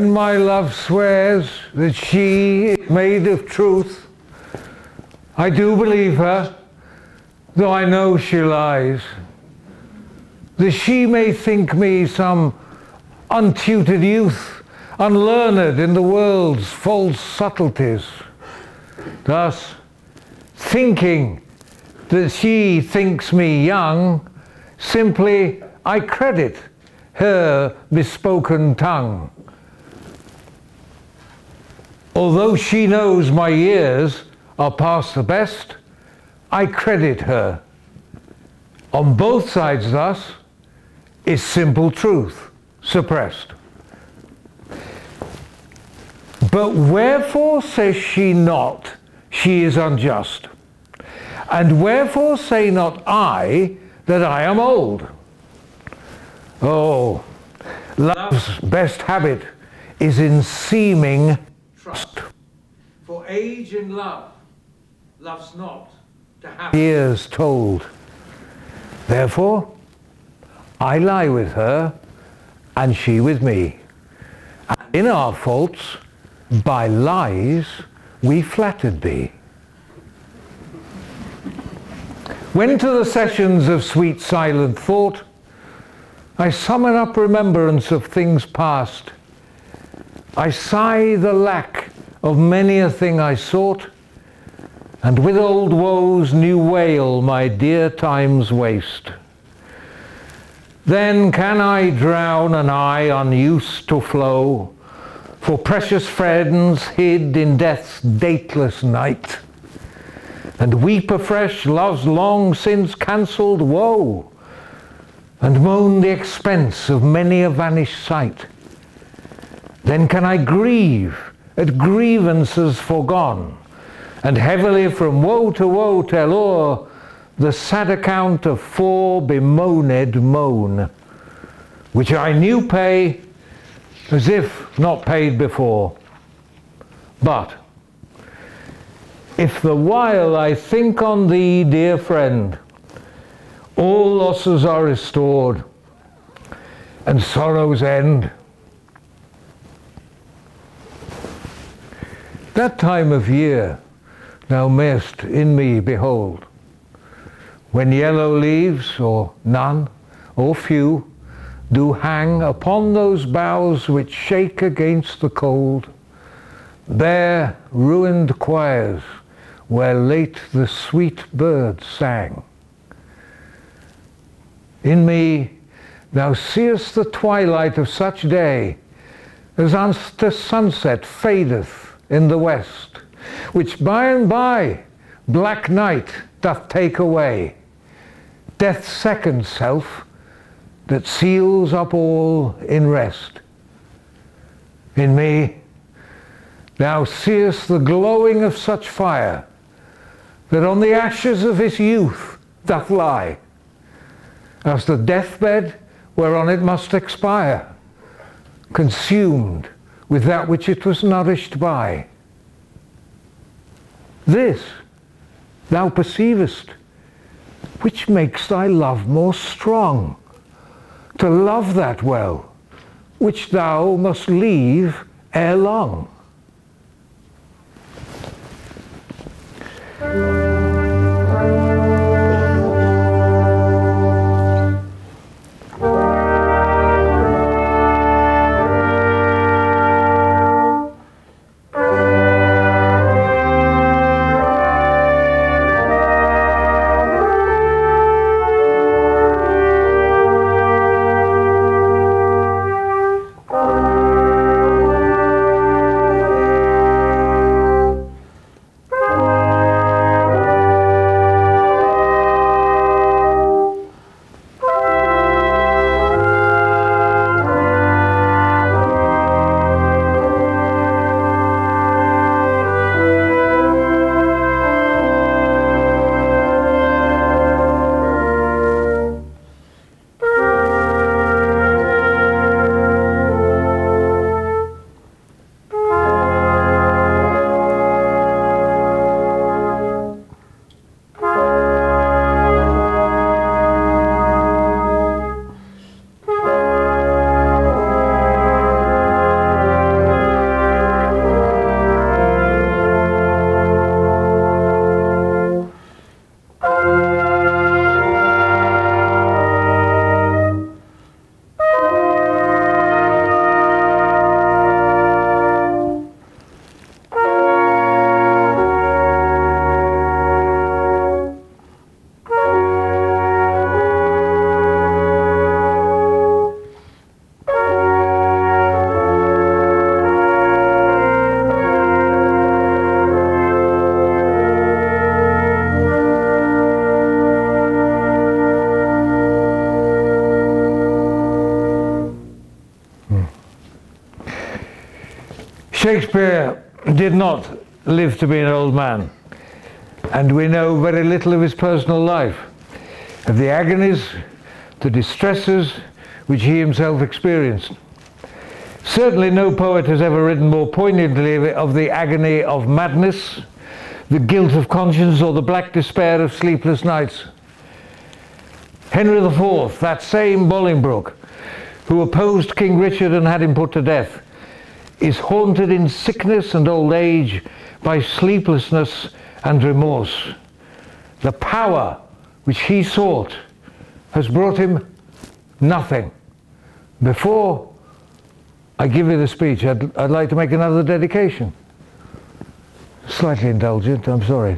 When my love swears that she is made of truth, I do believe her, though I know she lies. That she may think me some untutored youth, unlearned in the world's false subtleties. Thus, thinking that she thinks me young, simply I credit her bespoken tongue. Although she knows my years are past the best, I credit her. On both sides thus is simple truth suppressed. But wherefore says she not, she is unjust? And wherefore say not I that I am old? Oh, love's best habit is in seeming trust. For age in love loves not to have years told. Therefore, I lie with her, and she with me. And in our faults, by lies, we flattered be. When to the sessions of sweet silent thought, I summon up remembrance of things past, I sigh the lack of many a thing I sought, and with old woes new wail my dear time's waste. Then can I drown an eye unused to flow, for precious friends hid in death's dateless night, and weep afresh love's long since cancelled woe, and moan the expense of many a vanished sight. Then can I grieve at grievances forgone, and heavily from woe to woe tell o'er the sad account of fore bemoaned moan, which I new pay as if not paid before. But if the while I think on thee, dear friend, all losses are restored and sorrows end, that time of year thou mayst in me behold, when yellow leaves, or none, or few, do hang upon those boughs which shake against the cold, bare ruined choirs where late the sweet birds sang. In me thou seest the twilight of such day as unto sunset fadeth in the west, which by and by black night doth take away, death's second self that seals up all in rest. In me thou seest the glowing of such fire that on the ashes of his youth doth lie, as the deathbed whereon it must expire, consumed with that which it was nourished by. This thou perceivest, which makes thy love more strong, to love that well, which thou must leave ere long. Shakespeare did not live to be an old man, and we know very little of his personal life, of the agonies, the distresses which he himself experienced. Certainly no poet has ever written more poignantly of the agony of madness, the guilt of conscience, or the black despair of sleepless nights. Henry IV, that same Bolingbroke, who opposed King Richard and had him put to death, is haunted in sickness and old age by sleeplessness and remorse. The power which he sought has brought him nothing. Before I give you the speech, I'd like to make another dedication. Slightly indulgent, I'm sorry.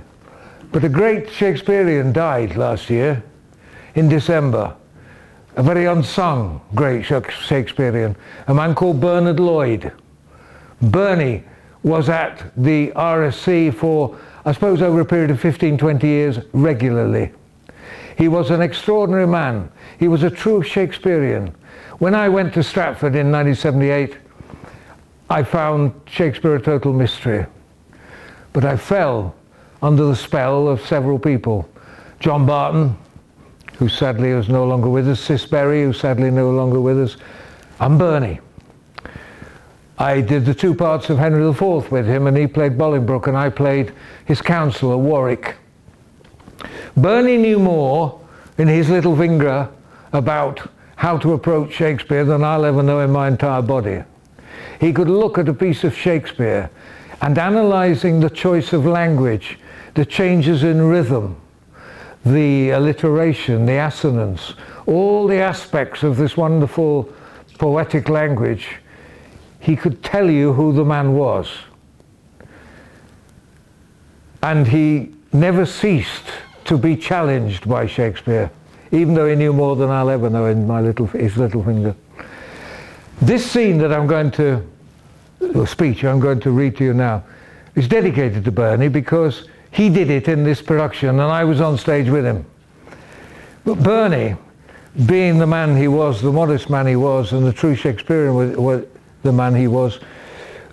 But a great Shakespearean died last year in December. A very unsung great Shakespearean, a man called Bernard Lloyd. Bernie was at the RSC for, I suppose, over a period of 15, 20 years regularly. He was an extraordinary man. He was a true Shakespearean. When I went to Stratford in 1978, I found Shakespeare a total mystery. But I fell under the spell of several people. John Barton, who sadly is no longer with us, Cis Berry, who sadly no longer with us, and Bernie. I did the two parts of Henry IV with him, and he played Bolingbroke and I played his counsellor, Warwick. Bernie knew more in his little finger about how to approach Shakespeare than I'll ever know in my entire body. He could look at a piece of Shakespeare and analysing the choice of language, the changes in rhythm, the alliteration, the assonance, all the aspects of this wonderful poetic language, he could tell you who the man was. And he never ceased to be challenged by Shakespeare, even though he knew more than I'll ever know in his little finger. This scene that I'm going to, the speech I'm going to read to you now, is dedicated to Bernie because he did it in this production and I was on stage with him. But Bernie, being the man he was, the modest man he was, and the true Shakespearean was the man he was,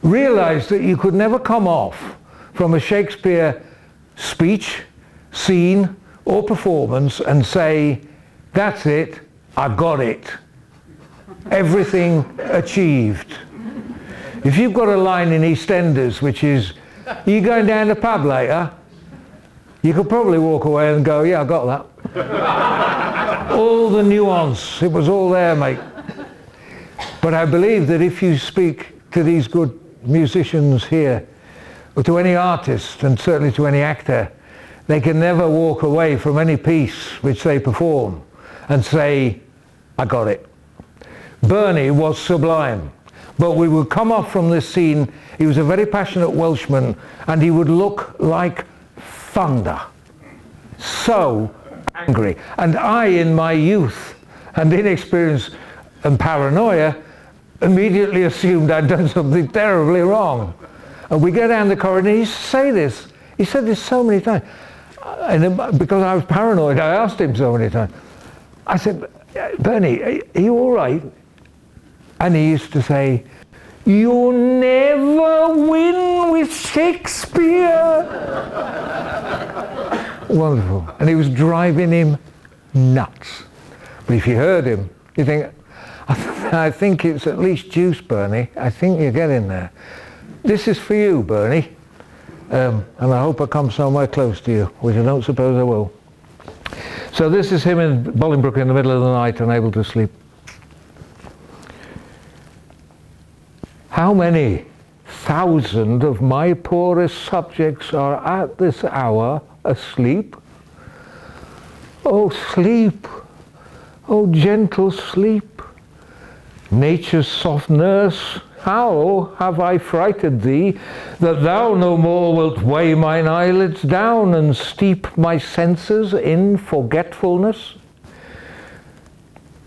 realized that you could never come off from a Shakespeare speech, scene, or performance and say, that's it, I got it. Everything achieved. If you've got a line in EastEnders which is, are you going down the pub later? You could probably walk away and go, yeah, I got that. All the nuance, it was all there, mate. But I believe that if you speak to these good musicians here, or to any artist, and certainly to any actor, they can never walk away from any piece which they perform and say, I got it. Bernie was sublime. But we would come off from this scene, he was a very passionate Welshman, and he would look like thunder. So angry. And I, in my youth and inexperience and paranoia, immediately assumed I'd done something terribly wrong. And we go down the corridor and he used to say this. He said this so many times. And because I was paranoid, I asked him so many times. I said, Bernie, are you all right? And he used to say, you'll never win with Shakespeare. Wonderful. And he was driving him nuts. But if you heard him, you think, I think it's at least juice, Bernie. I think you're getting there. This is for you, Bernie. And I hope I come somewhere close to you, which I don't suppose I will. So this is him in Bolingbroke in the middle of the night, unable to sleep. How many thousand of my poorest subjects are at this hour asleep? Oh, sleep, oh, gentle sleep, nature's soft nurse, how have I frighted thee, that thou no more wilt weigh mine eyelids down and steep my senses in forgetfulness?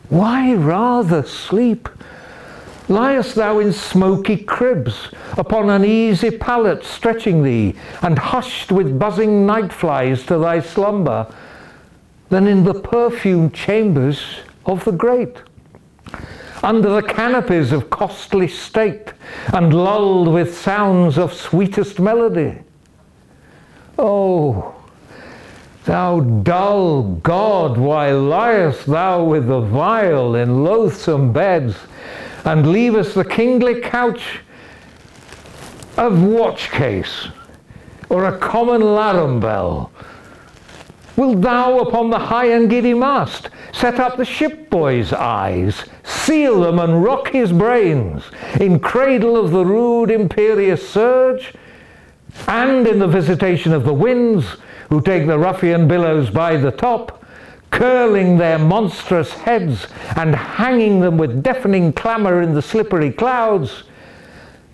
Why rather sleep? Liest thou in smoky cribs, upon an easy pallet stretching thee, and hushed with buzzing night flies to thy slumber, than in the perfumed chambers of the great? under the canopies of costly state, and lulled with sounds of sweetest melody. Oh, thou dull God, why liest thou with the vile in loathsome beds, and leavest the kingly couch of watch case, or a common larum bell? Wilt thou upon the high and giddy mast set up the ship boy's eyes, seal them and rock his brains, in cradle of the rude imperious surge, and in the visitation of the winds, who take the ruffian billows by the top, curling their monstrous heads and hanging them with deafening clamour in the slippery clouds,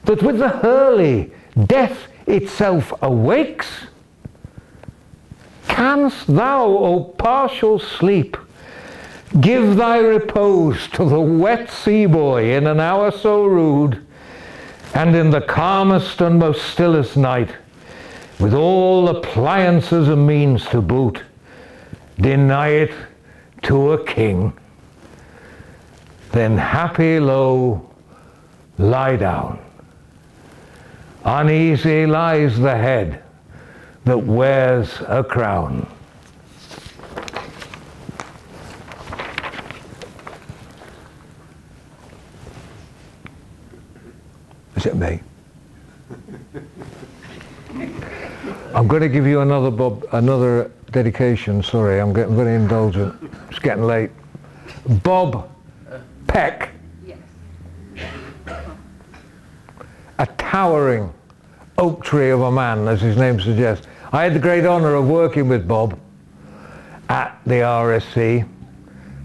that with the hurly death itself awakes? Canst thou, O partial sleep, give thy repose to the wet sea boy in an hour so rude, and in the calmest and most stillest night, with all appliances and means to boot, deny it to a king? Then happy low lie down. Uneasy lies the head that wears a crown. Is it me? I'm going to give you another dedication. Sorry, I'm getting very indulgent. It's getting late. Bob Peck. Yes. A towering oak tree of a man, as his name suggests. I had the great honour of working with Bob at the RSC.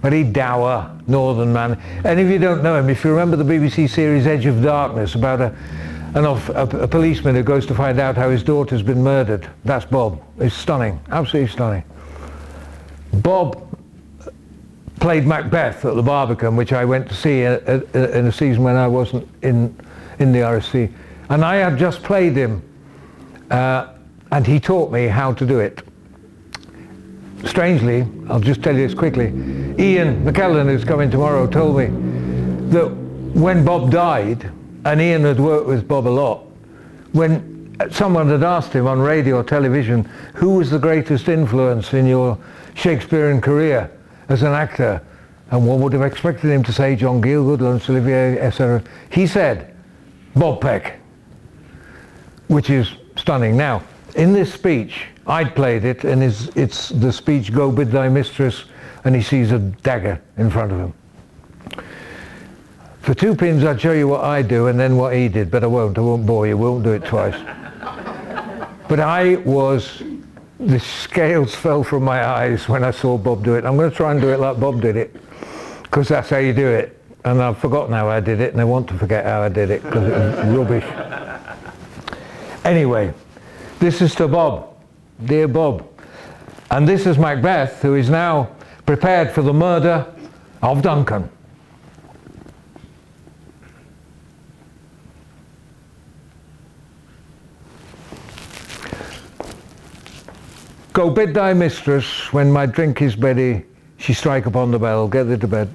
Very dour northern man. And if you don't know him, if you remember the BBC series Edge of Darkness about a policeman who goes to find out how his daughter's been murdered, that's Bob. He's stunning, absolutely stunning. Bob played Macbeth at the Barbican, which I went to see in a season when I wasn't in the RSC. And I had just played him, and he taught me how to do it. Strangely, I'll just tell you this quickly, Ian McKellen, who's coming tomorrow, told me that when Bob died, and Ian had worked with Bob a lot, when someone had asked him on radio or television, who was the greatest influence in your Shakespearean career as an actor, and one would have expected him to say John Gielgud, Laurence Olivier, etc. He said, Bob Peck, which is stunning. Now, in this speech, I'd played it, and it's the speech, "Go bid thy mistress," and he sees a dagger in front of him. For 2 pins, I'd show you what I do and then what he did, but I won't bore you, won't do it twice. But the scales fell from my eyes when I saw Bob do it. I'm going to try and do it like Bob did it, because that's how you do it. And I've forgotten how I did it, and I want to forget how I did it, because it was rubbish. Anyway, this is to Bob, dear Bob. And this is Macbeth, who is now prepared for the murder of Duncan. Go bid thy mistress, when my drink is ready, she strike upon the bell, get thee to bed.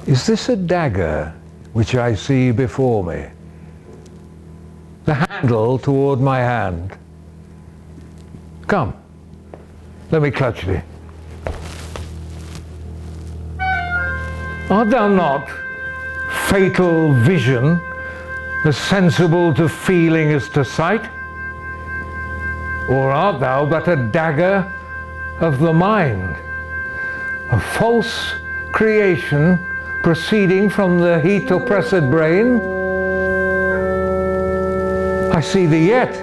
Is this a dagger which I see before me? The handle toward my hand. Come, let me clutch thee. Art thou not, fatal vision, as sensible to feeling as to sight? Or art thou but a dagger of the mind, a false creation proceeding from the heat oppressed brain? I see thee yet,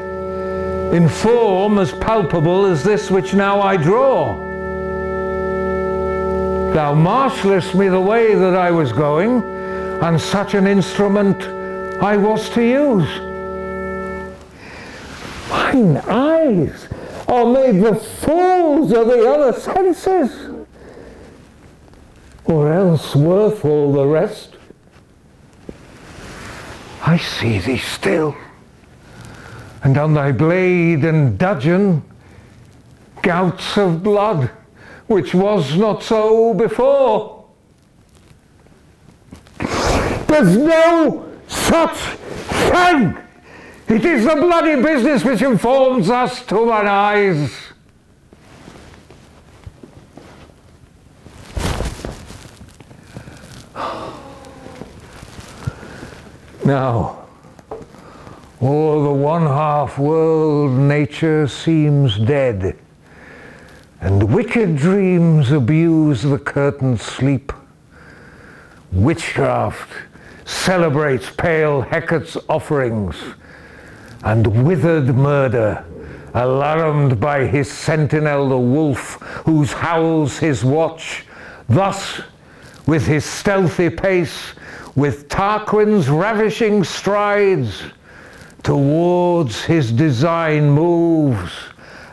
in form as palpable as this which now I draw. Thou marshallest me the way that I was going, and such an instrument I was to use. Mine eyes are made the fools of the other senses, or else worth all the rest. I see thee still, and on thy blade and dudgeon gouts of blood which was not so before. There's no such thing. It is the bloody business which informs us to our eyes. Now, o'er the one-half world nature seems dead, and wicked dreams abuse the curtained sleep. Witchcraft celebrates pale Hecate's offerings, and withered murder, alarmed by his sentinel the wolf, whose howls his watch, thus with his stealthy pace, with Tarquin's ravishing strides, towards his design moves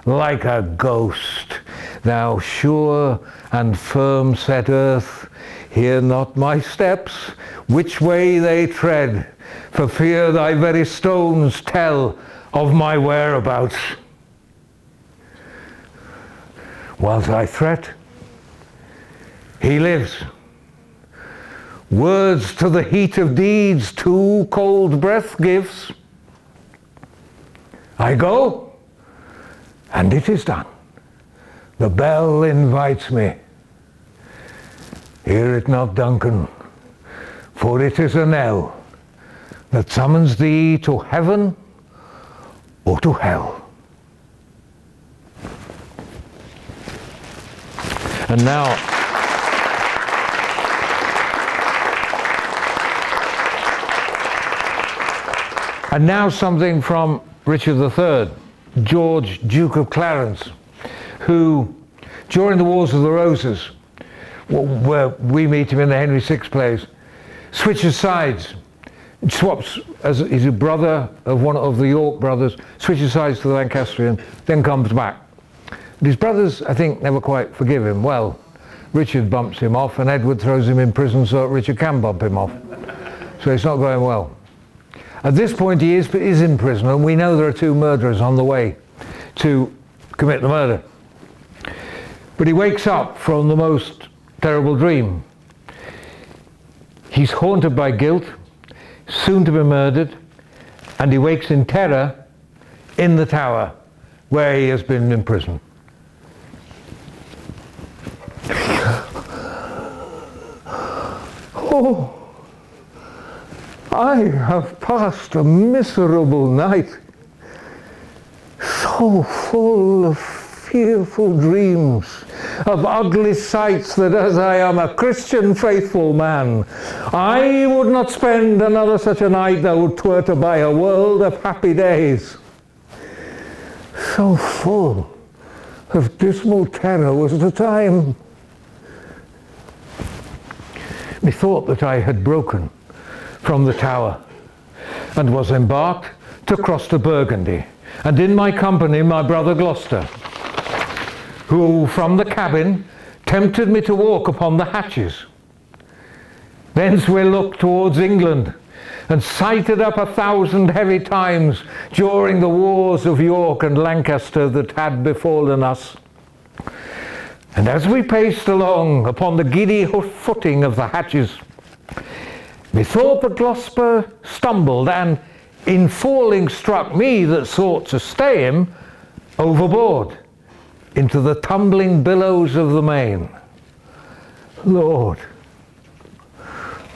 like a ghost. Thou sure and firm set earth, hear not my steps, which way they tread, for fear thy very stones tell of my whereabouts. Whilst I threat, he lives. Words to the heat of deeds too cold breath gives. I go, and it is done. The bell invites me. Hear it not, Duncan, for it is a knell that summons thee to heaven or to hell. And now something from Richard III, George, Duke of Clarence, who, during the Wars of the Roses, where we meet him in the Henry VI plays, switches sides, swaps, as he's a brother of one of the York brothers, switches sides to the Lancastrian, then comes back. And his brothers, I think, never quite forgive him. Well, Richard bumps him off, and Edward throws him in prison so that Richard can bump him off. So it's not going well. At this point he is in prison, and we know there are two murderers on the way to commit the murder. But he wakes up from the most terrible dream. He's haunted by guilt, soon to be murdered, and he wakes in terror in the tower where he has been imprisoned. Oh, I have passed a miserable night, so full of fearful dreams, of ugly sights, that as I am a Christian faithful man, I would not spend another such a night, though 'twere to buy a world of happy days. So full of dismal terror was the time. Methought that I had broken from the tower and was embarked to cross to Burgundy, and in my company my brother Gloucester, who from the cabin tempted me to walk upon the hatches. Thence we looked towards England, and sighted up 1,000 heavy times during the wars of York and Lancaster that had befallen us. And as we paced along upon the giddy footing of the hatches, methought that Gloucester stumbled, and in falling struck me that sought to stay him overboard into the tumbling billows of the main. Lord,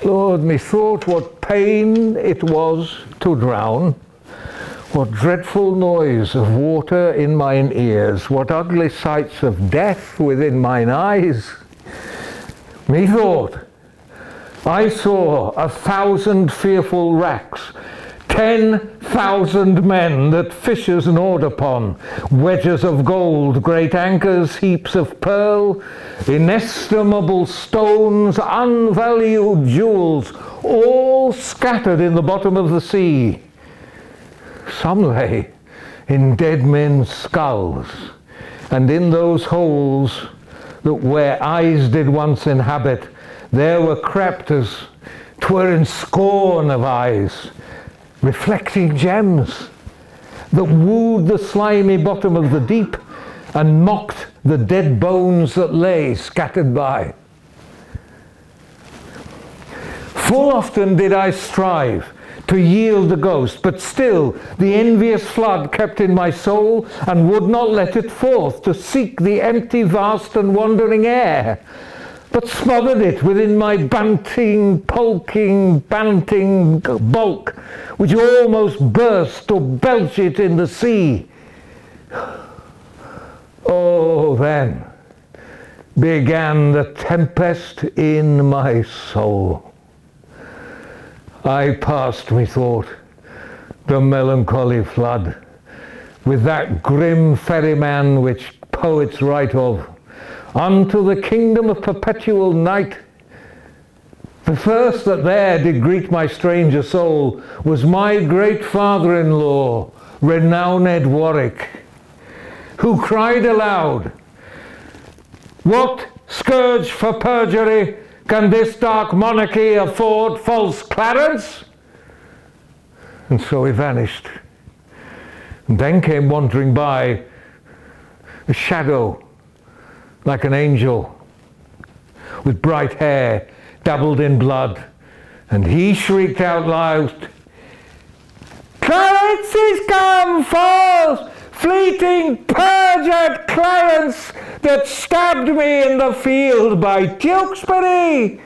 Lord, methought what pain it was to drown, what dreadful noise of water in mine ears, what ugly sights of death within mine eyes. Methought I saw 1,000 fearful wracks, 10,000 men that fishers gnawed upon, wedges of gold, great anchors, heaps of pearl, inestimable stones, unvalued jewels, all scattered in the bottom of the sea. Some lay in dead men's skulls, and in those holes that where eyes did once inhabit, there were crept, as 'twere in scorn of eyes, reflecting gems that wooed the slimy bottom of the deep, and mocked the dead bones that lay scattered by. Full often did I strive to yield the ghost, but still the envious flood kept in my soul and would not let it forth to seek the empty, vast and wandering air, but smothered it within my banting bulk, which almost burst to belch it in the sea. Oh, then began the tempest in my soul. I passed, methought, the melancholy flood, with that grim ferryman which poets write of, unto the kingdom of perpetual night. The first that there did greet my stranger soul was my great father-in-law, renowned Warwick, who cried aloud, "What scourge for perjury can this dark monarchy afford false Clarence?" And so he vanished. And then came wandering by a shadow like an angel, with bright hair dabbled in blood, and he shrieked out loud, "Clarence is come, false, fleeting, perjured Clarence, that stabbed me in the field by Tewkesbury!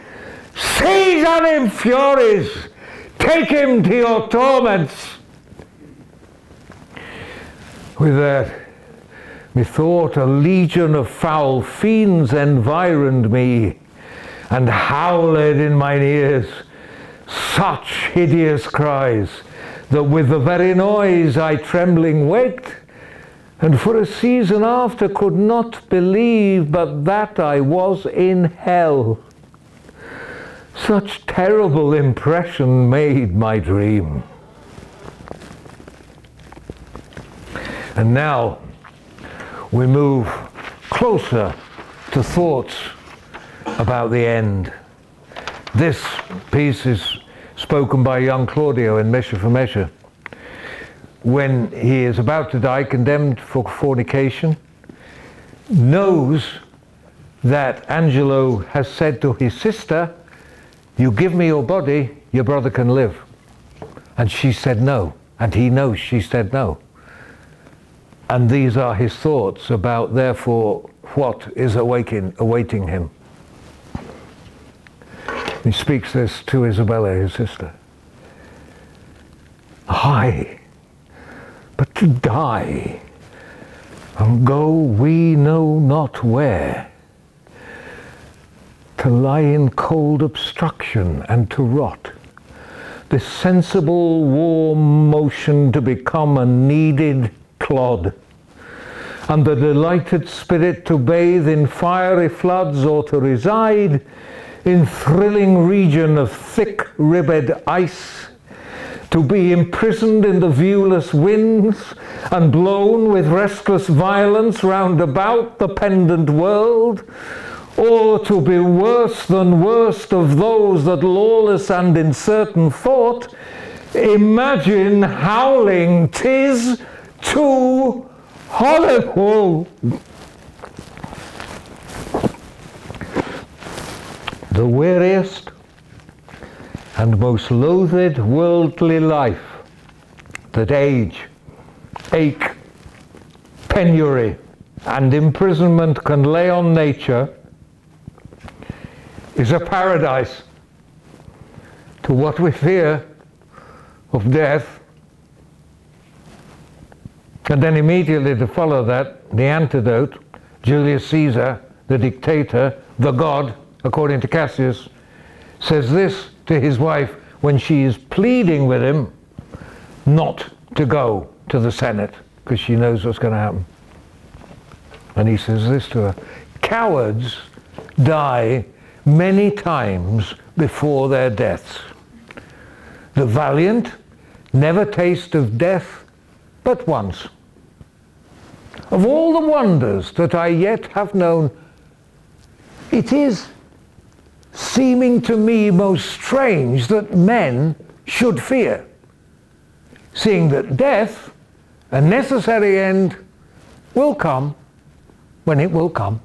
Seize on him, furies! Take him to your torments!" With that, methought a legion of foul fiends environed me, and howled in mine ears such hideous cries, that with the very noise I trembling waked, and for a season after could not believe but that I was in hell. Such terrible impression made my dream. And now we move closer to thoughts about the end. This piece is spoken by young Claudio in Measure for Measure, when he is about to die, condemned for fornication, knows that Angelo has said to his sister, "You give me your body, your brother can live." And she said no, and he knows she said no. And these are his thoughts about, therefore, what is awaiting him. He speaks this to Isabella, his sister. "Aye, but to die, and go we know not where, to lie in cold obstruction and to rot, this sensible warm motion to become a kneaded clod, and the delighted spirit to bathe in fiery floods, or to reside in thrilling region of thick-ribbed ice, to be imprisoned in the viewless winds, and blown with restless violence round about the pendant world, or to be worse than worst of those that lawless and uncertain thought imagine howling 'tis too horrible." The weariest and most loathed worldly life that age, ache, penury, and imprisonment can lay on nature is a paradise to what we fear of death. And then immediately to follow that, the antidote, Julius Caesar, the dictator, the god, according to Cassius, says this to his wife when she is pleading with him not to go to the Senate, because she knows what's going to happen. And he says this to her: "Cowards die many times before their deaths. The valiant never taste of death but once. Of all the wonders that I yet have known, it is seeming to me most strange that men should fear, seeing that death, a necessary end, will come when it will come.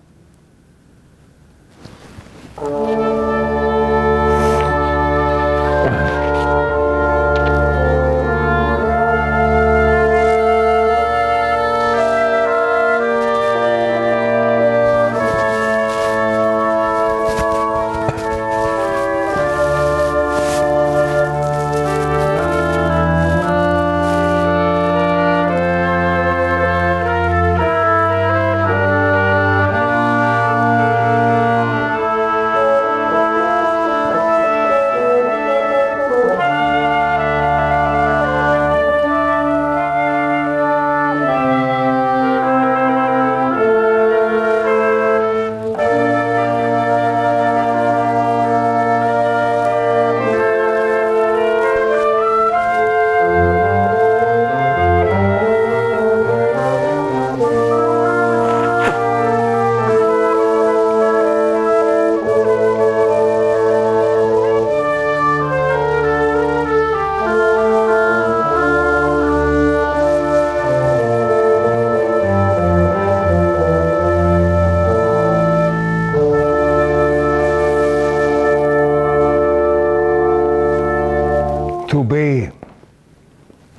To be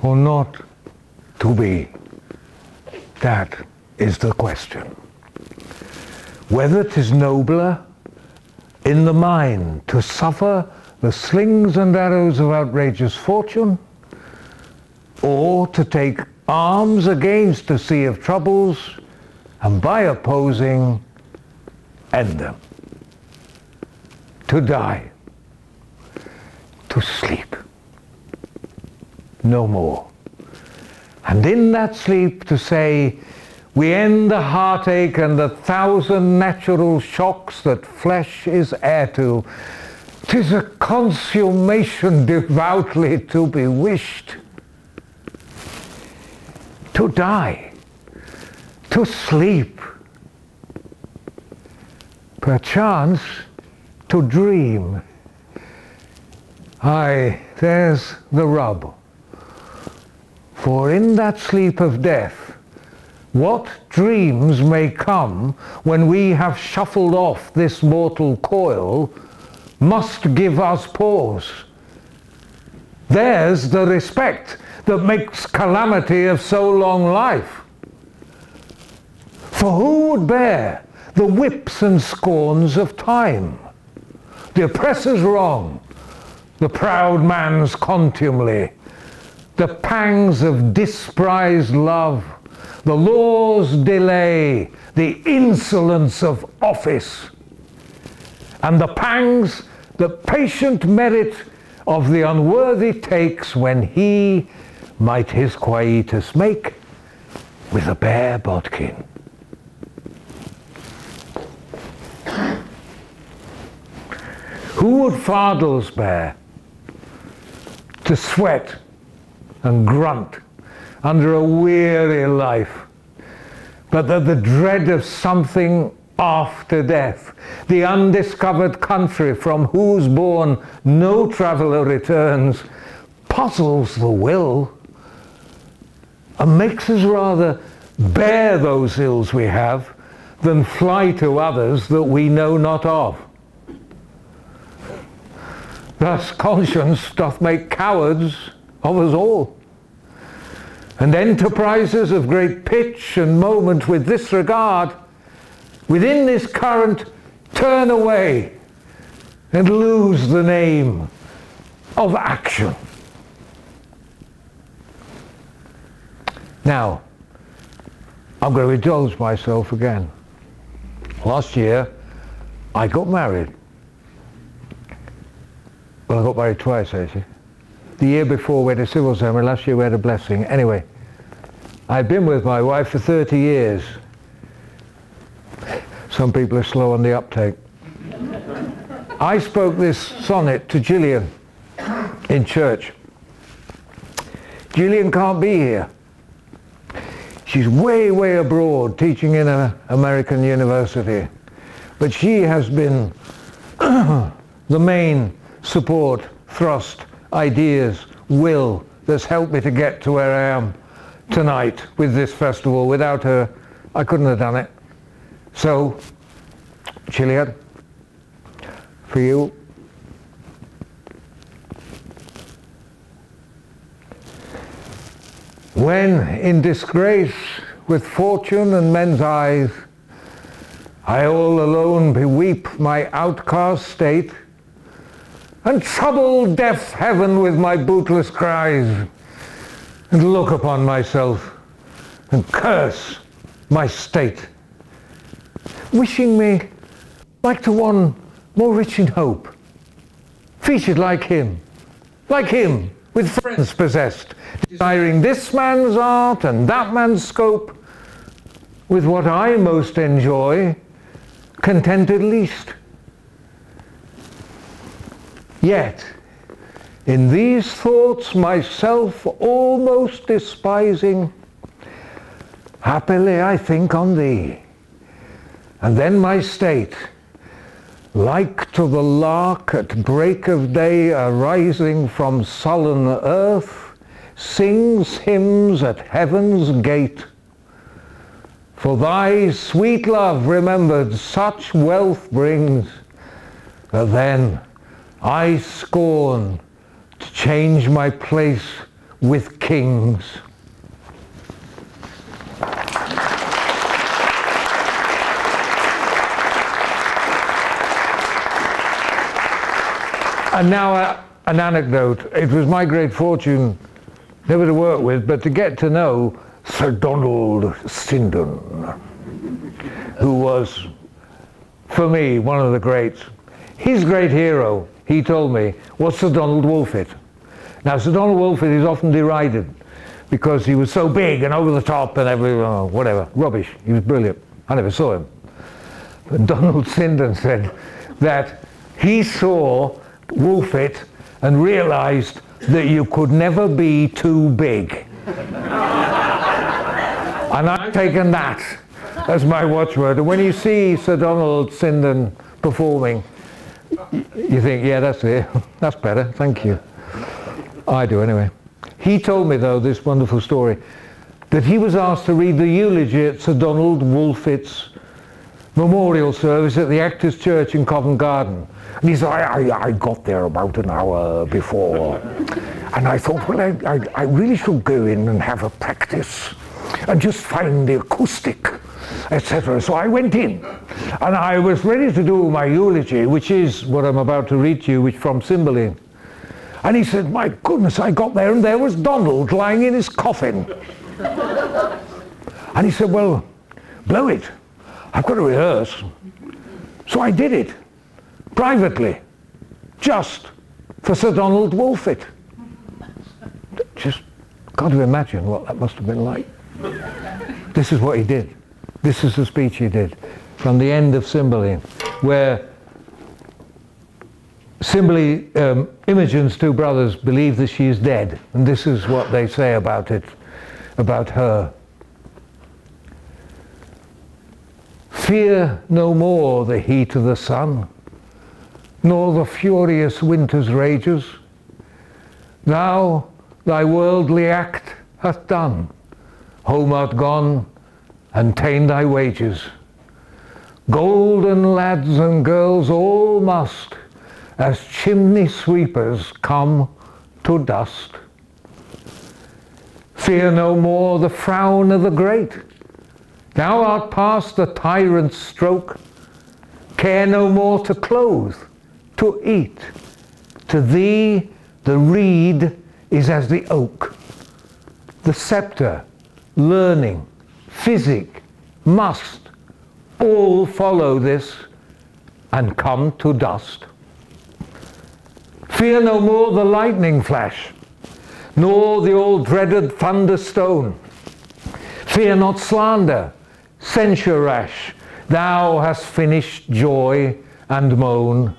or not to be, that is the question. Whether 'tis nobler in the mind to suffer the slings and arrows of outrageous fortune, or to take arms against a sea of troubles and by opposing end them. To die, to sleep. No more. And in that sleep to say, we end the heartache and the 1,000 natural shocks that flesh is heir to. 'Tis a consummation devoutly to be wished. To die, to sleep, perchance to dream. Aye, there's the rub. For in that sleep of death, what dreams may come when we have shuffled off this mortal coil must give us pause. There's the respect that makes calamity of so long life. For who would bear the whips and scorns of time, the oppressor's wrong, the proud man's contumely, the pangs of disprised love, the law's delay, the insolence of office, and the pangs that patient merit of the unworthy takes when he might his quietus make with a bare bodkin. Who would fardels bear to sweat and grunt under a weary life, but that the dread of something after death, the undiscovered country from whose bourne no traveller returns, puzzles the will and makes us rather bear those ills we have than fly to others that we know not of. Thus conscience doth make cowards of us all, and enterprises of great pitch and moment with this regard, within this current turn away and lose the name of action. Now, I'm going to indulge myself again. Last year, I got married. Well, I got married twice, actually. The year before we had a civil ceremony, last year we had a blessing. Anyway, I'd been with my wife for 30 years. Some people are slow on the uptake. I spoke this sonnet to Gillian in church. Gillian can't be here. She's way, way abroad teaching in an American university. But she has been the main support, thrust, ideas, will that's helped me to get to where I am tonight with this festival. Without her, I couldn't have done it. So, Chiliad, for you. When in disgrace with fortune and men's eyes, I all alone beweep my outcast state, and trouble deaf heaven with my bootless cries, and look upon myself and curse my state, wishing me like to one more rich in hope, featured like him, with friends possessed, desiring this man's art and that man's scope, with what I most enjoy, contented least. Yet, in these thoughts myself almost despising, happily I think on thee, and then my state, like to the lark at break of day arising from sullen earth, sings hymns at heaven's gate. For thy sweet love remembered such wealth brings, that then I scorn to change my place with kings. And now an anecdote. It was my great fortune never to work with, but to get to know Sir Donald Sinden, who was, for me, one of the greats. His great hero, he told me, was Sir Donald Wolfett. Now, Sir Donald Wolfett is often derided because he was so big and over the top and whatever, rubbish. He was brilliant. I never saw him. But Donald Sinden said that he saw Wolfett and realized that you could never be too big. And I've taken that as my watchword. And when you see Sir Donald Sinden performing, you think, yeah, that's it. That's better. Thank you. I do anyway. He told me, though, this wonderful story, that he was asked to read the eulogy at Sir Donald Wolfett's memorial service at the Actors' Church in Covent Garden. And he said, I got there about an hour before. And I thought, well, I really should go in and have a practice and just find the acoustic, etc. So I went in and I was ready to do my eulogy, which is what I'm about to read to you, which from Cymbeline. And he said, my goodness, I got there and there was Donald lying in his coffin. And he said, well, blow it. I've got to rehearse. So I did it, privately, just for Sir Donald Wolfett. Just got to imagine what that must have been like. This is what he did. This is the speech he did from the end of Cymbeline, where Cymbeline, Imogen's two brothers believe that she is dead, and this is what they say about it, about her. Fear no more the heat of the sun, nor the furious winter's rages. Now thy worldly act hath done, home art gone, and ta'en thy wages. Golden lads and girls all must, as chimney sweepers, come to dust. Fear no more the frown of the great. Thou art past the tyrant's stroke. Care no more to clothe, to eat. To thee the reed is as the oak. The sceptre, learning, physic, must all follow this and come to dust. Fear no more the lightning flash, nor the all-dreaded thunderstone. Fear not slander, censure rash. Thou hast finished joy and moan.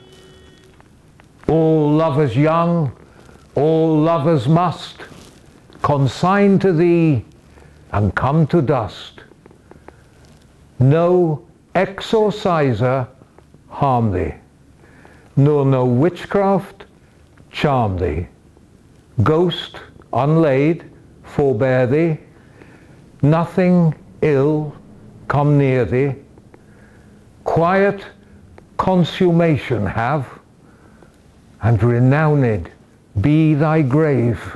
All lovers young, all lovers must consign to thee and come to dust. No exorciser harm thee, nor no witchcraft charm thee. Ghost unlaid forbear thee, nothing ill come near thee. quiet consummation have, and renowned be thy grave.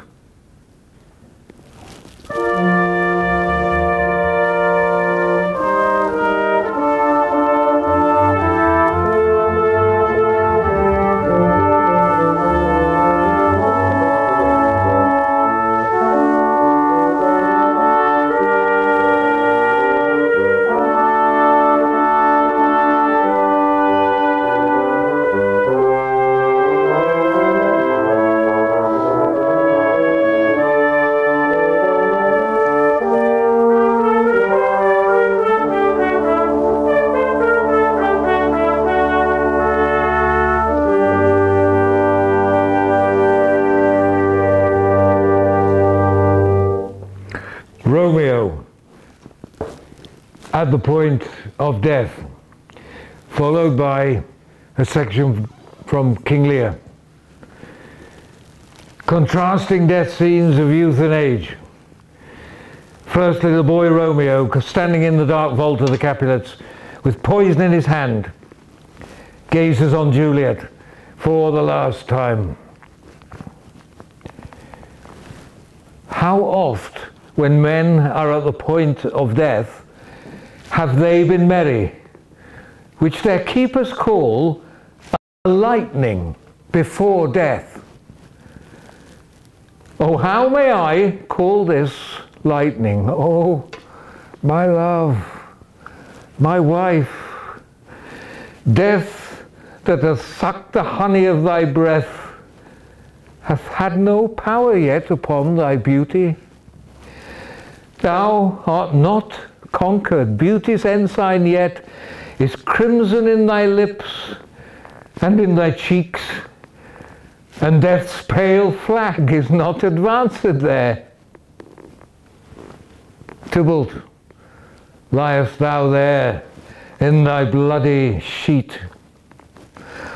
Romeo at the point of death, followed by a section from King Lear. Contrasting death scenes of youth and age. Firstly, the boy Romeo, standing in the dark vault of the Capulets, with poison in his hand, gazes on Juliet for the last time. How oft, when men are at the point of death, have they been merry, which their keepers call a lightning before death? Oh, how may I call this lightning? Oh, my love, my wife, death that hath sucked the honey of thy breath hath had no power yet upon thy beauty. Thou art not conquered. Beauty's ensign yet is crimson in thy lips and in thy cheeks, and death's pale flag is not advanced there. Tybalt, liest thou there in thy bloody sheet?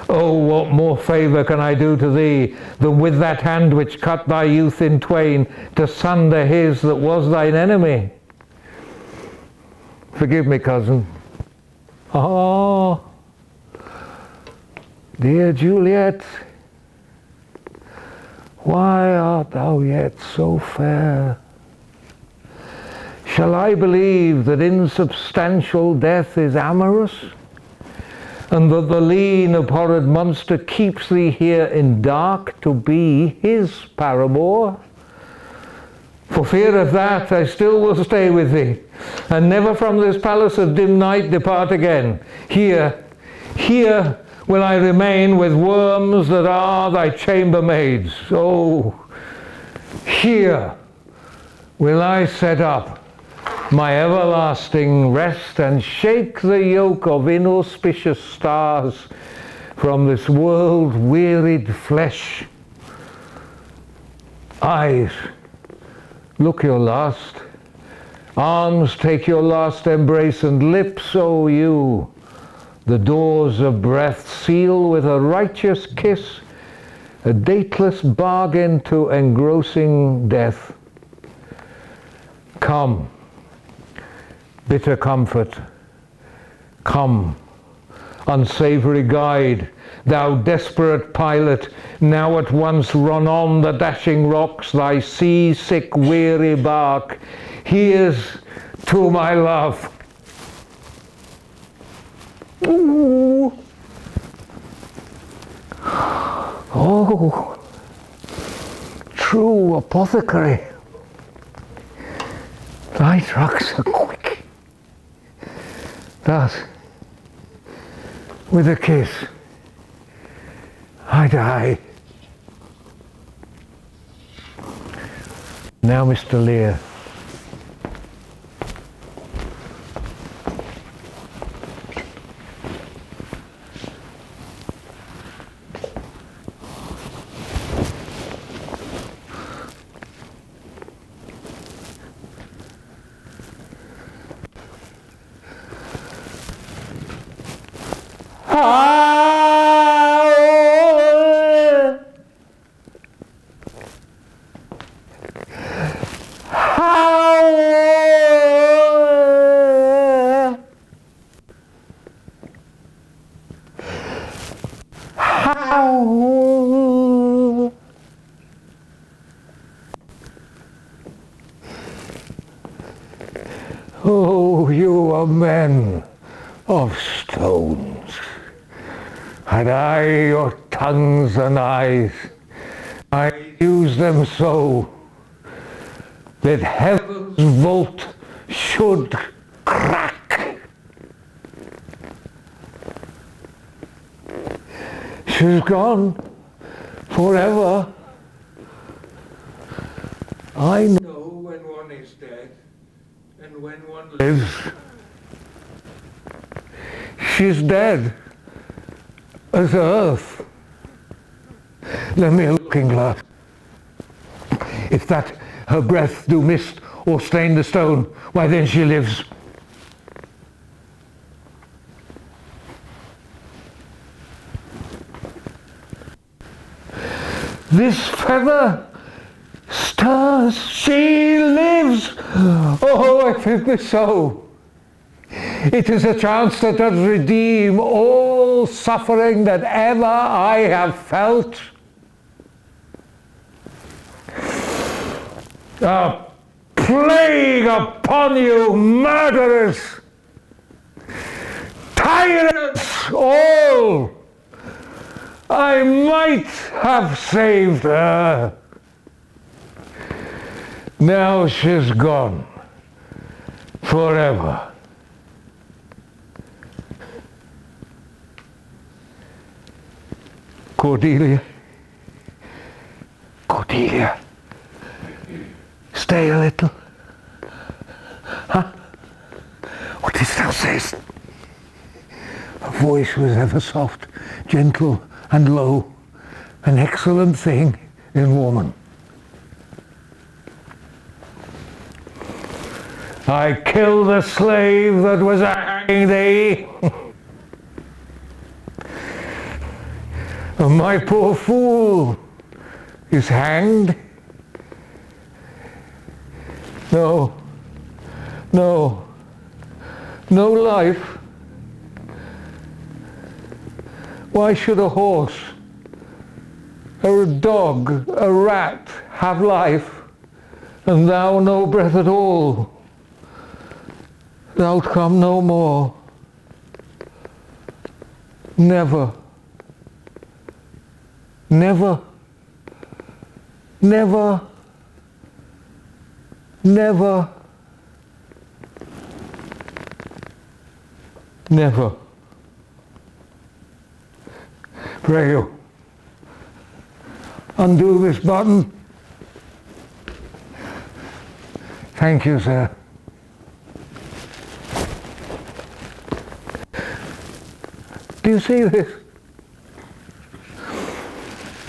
Oh, what more favour can I do to thee than with that hand which cut thy youth in twain to sunder his that was thine enemy? Forgive me, cousin. Ah, dear Juliet, why art thou yet so fair? Shall I believe that insubstantial death is amorous, and that the lean, abhorred monster keeps thee here in dark to be his paramour? For fear of that, I still will stay with thee, and never from this palace of dim night depart again. Here will I remain with worms that are thy chambermaids. Oh, here will I set up my everlasting rest, and shake the yoke of inauspicious stars from this world-wearied flesh. Eyes, look your last. Arms, take your last embrace, and lips, O you, the doors of breath, seal with a righteous kiss, a dateless bargain to engrossing death. Come, bitter comfort, come, unsavoury guide, thou desperate pilot, now at once run on the dashing rocks thy sea-sick weary bark. Here's to my love. Ooh. Oh, true apothecary, thy drugs are quick. Thus, with a kiss, I die. Now, Mr. Lear. Oh, you are men of stones. Had I your tongues and eyes, I'd use them so that heaven's vault should crack. She's gone forever. I know when one is dead and when one lives. She's dead as earth. Lend me a looking glass. If that her breath do mist or stain the stone, why then she lives. This feather stirs, she lives. Oh, if it be so, it is a chance that does redeem all suffering that ever I have felt. A plague upon you, murderers, tyrants all! I might have saved her. Now she's gone forever. Cordelia, Cordelia, stay a little. Huh? What didst thou say? Her voice was ever soft, gentle and low, an excellent thing in woman. I killed the slave that was hanging thee. And my poor fool is hanged. No, no, no life. Why should a horse or a dog, a rat have life, and thou no breath at all? Thou'lt come no more. Never. Never. Never. Never. Never. Pray you, undo this button. Thank you, sir. Do you see this?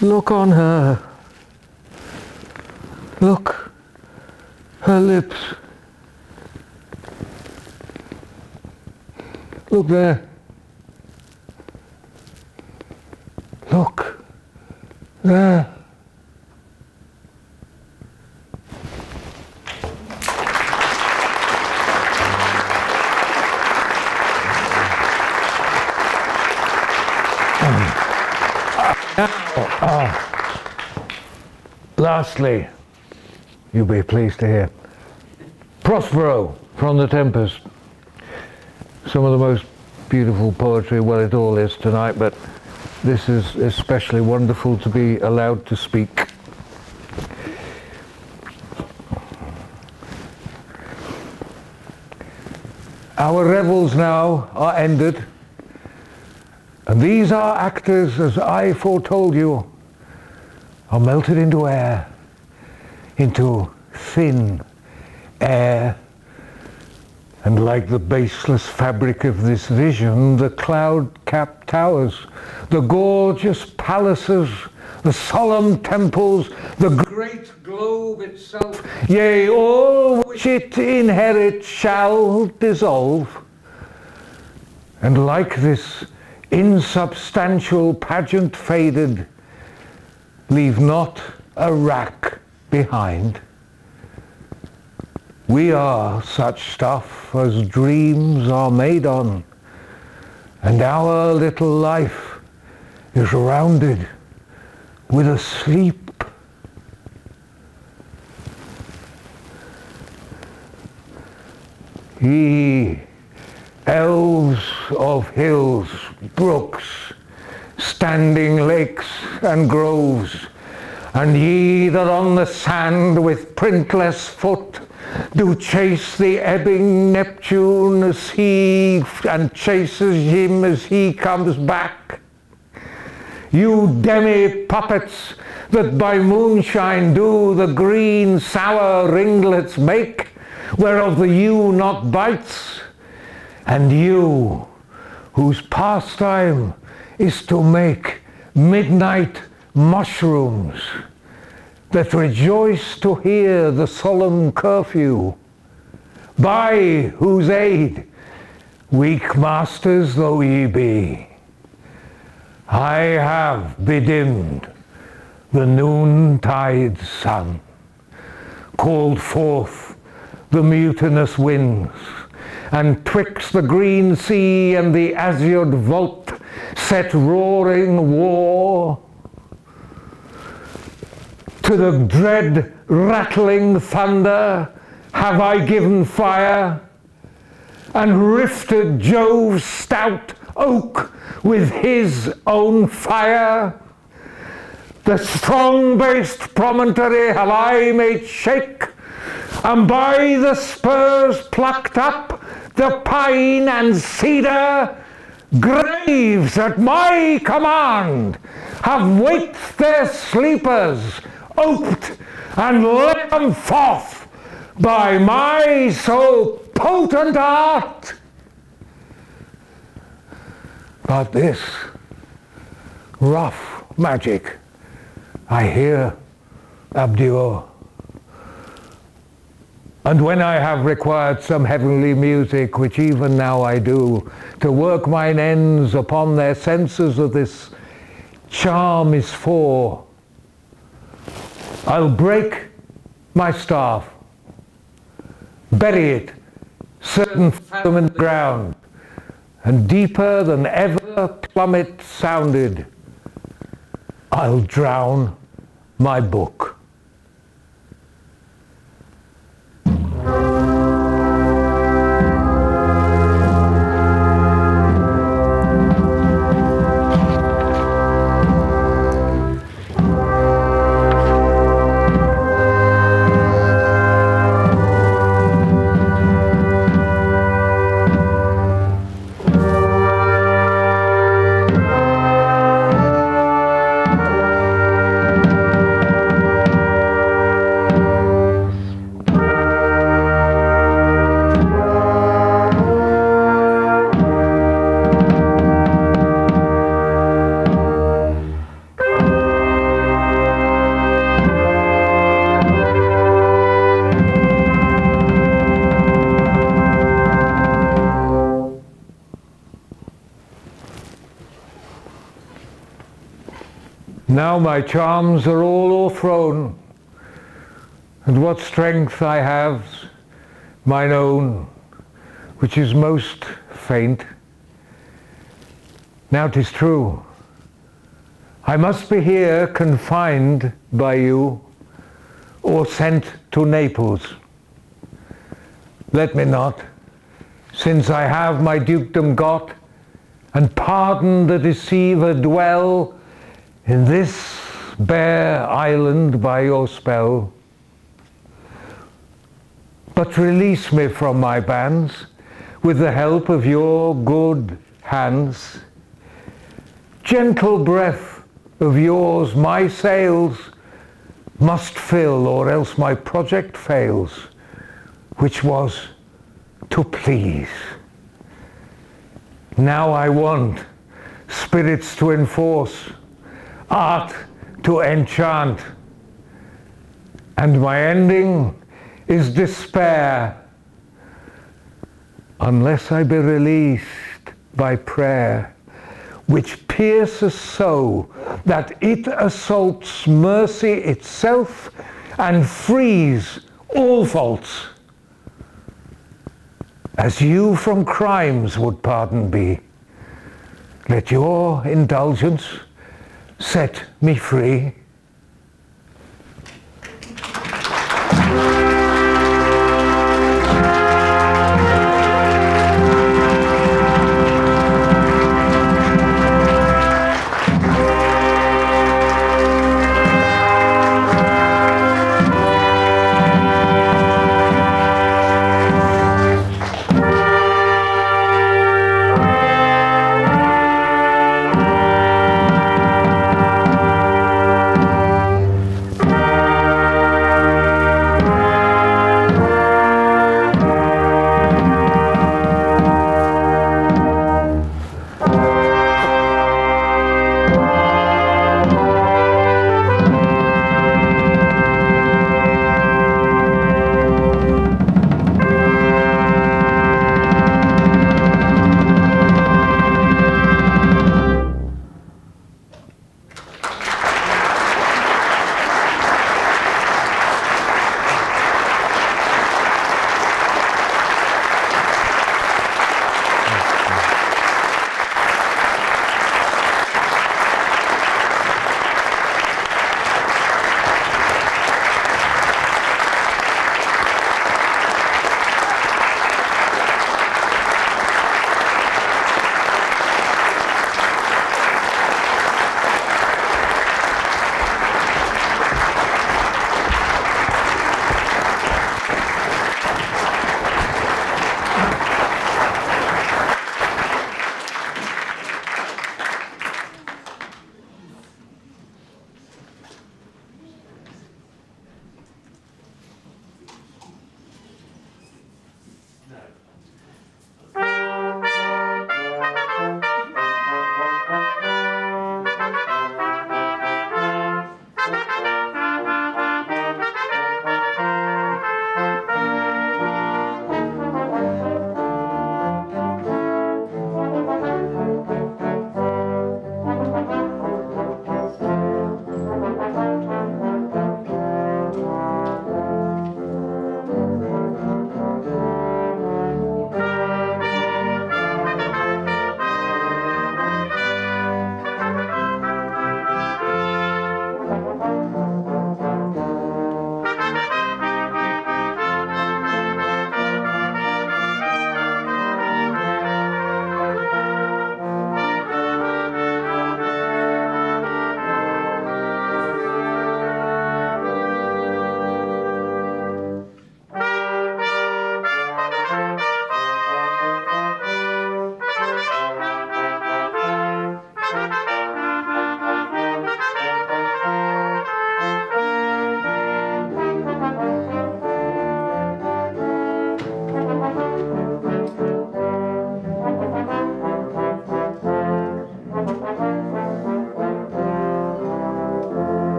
Look on her. Look, her lips. Look there. Look there. Lastly, you'll be pleased to hear, Prospero from the Tempest. Some of the most beautiful poetry, well, it all is tonight, but this is especially wonderful to be allowed to speak. Our revels now are ended, and these our actors, as I foretold you, are melted into air, into thin air, and like the baseless fabric of this vision, the cloud-capped towers, the gorgeous palaces, the solemn temples, the great globe itself, yea, all which it inherits shall dissolve, and like this insubstantial pageant faded, leave not a rack behind. We are such stuff as dreams are made on, and our little life is rounded with a sleep. Ye elves of hills, brooks, standing lakes and groves, and ye that on the sand with printless foot do chase the ebbing Neptune as he and chases him as he comes back. You demi-puppets that by moonshine do the green sour ringlets make, whereof the ewe not bites, and you whose pastime is to make midnight mushrooms that rejoice to hear the solemn curfew, by whose aid, weak masters though ye be, I have bedimmed the noontide sun, called forth the mutinous winds, and twixt the green sea and the azured vault set roaring war. To the dread rattling thunder have I given fire, and rifted Jove's stout oak with his own fire. The strong-based promontory have I made shake, and by the spurs plucked up the pine and cedar. Graves at my command have waked their sleepers, oped and let them forth by my so potent art. But this rough magic I here abjure. And when I have required some heavenly music, which even now I do, to work mine ends upon their senses of this charm is for, I'll break my staff, bury it certain fathom in the ground, and deeper than ever plummet sounded, I'll drown my book. Now my charms are all o'erthrown, and what strength I have, mine own, which is most faint. Now 'tis true, I must be here confined by you, or sent to Naples. Let me not, since I have my dukedom got, and pardon the deceiver dwell in this bare island by your spell. But release me from my bands with the help of your good hands. Gentle breath of yours my sails must fill, or else my project fails, which was to please. Now I want spirits to enforce, art to enchant, and my ending is despair, unless I be released by prayer, which pierces so that it assaults mercy itself and frees all faults. As you from crimes would pardon be, let your indulgence set me free.